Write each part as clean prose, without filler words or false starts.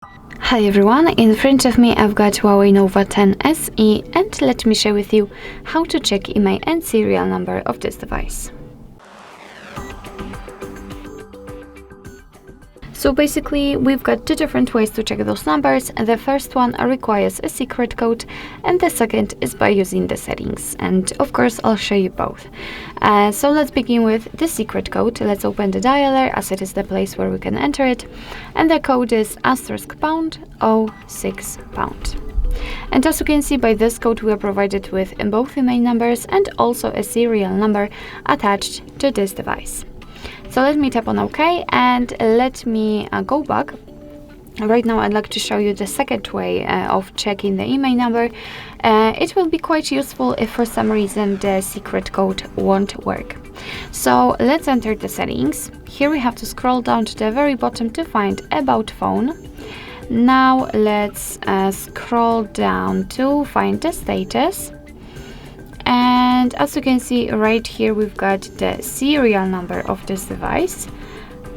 Hi everyone, in front of me I've got HUAWEI Nova 10 SE, and let me share with you how to check IMEI and serial number of this device. So basically we've got two different ways to check those numbers. The first one requires a secret code and the second is by using the settings, and of course I'll show you both. So let's begin with the secret code. Let's open the dialer as it is the place where we can enter it, and the code is *##06#. And as you can see, by this code we are provided with both IMEI numbers and also a serial number attached to this device. So let me tap on OK and let me go back. Right now I'd like to show you the second way of checking the IMEI number. It will be quite useful if for some reason the secret code won't work. So let's enter the settings. Here we have to scroll down to the very bottom to find About Phone. Now let's scroll down to find the status. And as you can see right here, we've got the serial number of this device.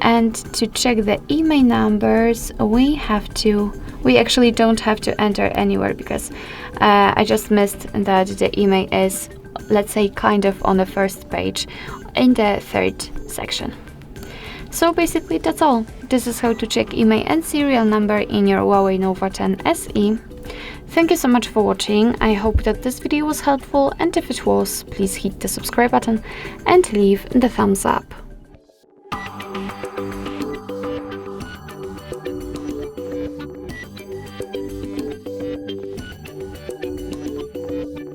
And to check the IMEI numbers, we actually don't have to enter anywhere, because I just missed that the IMEI is, let's say, kind of on the first page in the third section. So basically that's all. This is how to check IMEI and serial number in your HUAWEI Nova 10 SE. Thank you so much for watching. I hope that this video was helpful, and if it was, please hit the subscribe button and leave the thumbs up.